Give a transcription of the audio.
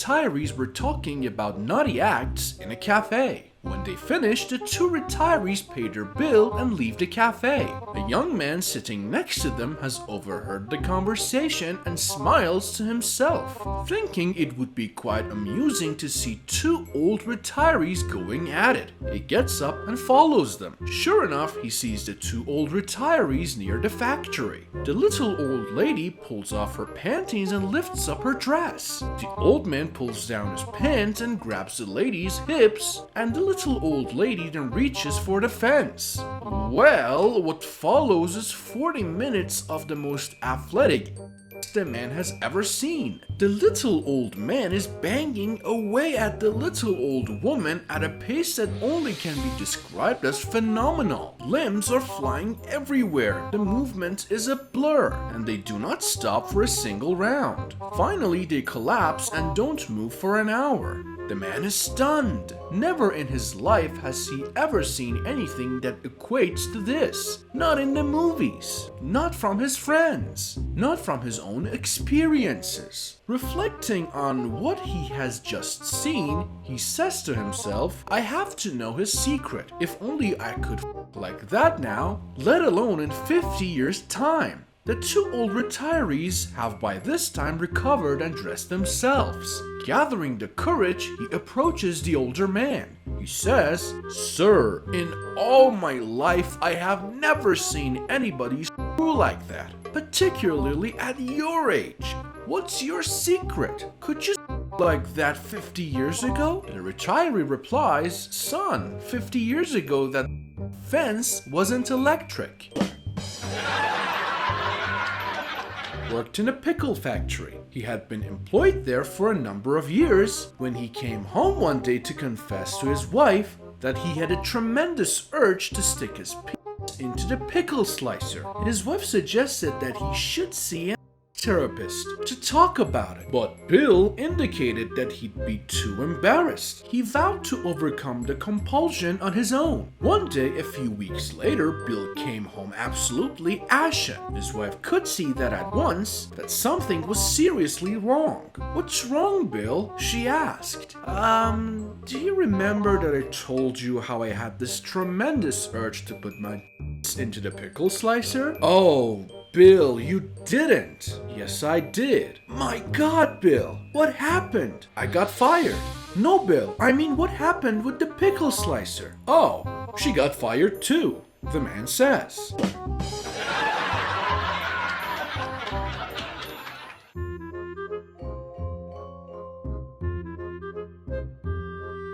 retirees were talking about naughty acts in a cafe. When they finished, the two retirees pay their bill and leave the cafe. A young man sitting next to them has overheard the conversation and smiles to himself, thinking it would be quite amusing to see two old retirees going at it. He gets up and follows them. Sure enough, he sees the two old retirees near the factory. The little old lady pulls off her panties and lifts up her dress. The old man pulls down his pants and grabs the lady's hips, and the little old lady then reaches for the fence. Well, what follows is 40 minutes of the most athletic the man has ever seen. The little old man is banging away at the little old woman at a pace that only can be described as phenomenal. Limbs are flying everywhere, the movement is a blur, and they do not stop for a single round. Finally, they collapse and don't move for an hour. The man is stunned. Never in his life has he ever seen anything that equates to this. Not in the movies. Not from his friends. Not from his own experiences. Reflecting on what he has just seen, he says to himself, I have to know his secret. If only I could like that now, let alone in 50 years' time. The two old retirees have by this time recovered and dressed themselves. Gathering the courage, he approaches the older man. He says, Sir, in all my life I have never seen anybody screw like that, particularly at your age. What's your secret? Could you like that 50 years ago? The retiree replies, Son, 50 years ago that fence wasn't electric. Worked in a pickle factory. He had been employed there for a number of years when he came home one day to confess to his wife that he had a tremendous urge to stick his penis into the pickle slicer. His wife suggested that he should see a therapist to talk about it, but Bill indicated that he'd be too embarrassed. He vowed to overcome the compulsion on his own. One day, a few weeks later, Bill came home absolutely ashen. His wife could see that at once that something was seriously wrong. What's wrong, Bill? She asked. Do you remember that I told you how I had this tremendous urge to put my into the pickle slicer? Oh, Bill, you didn't. Yes, I did. My God, Bill, what happened? I got fired. No, Bill, I mean what happened with the pickle slicer? Oh, she got fired too, the man says.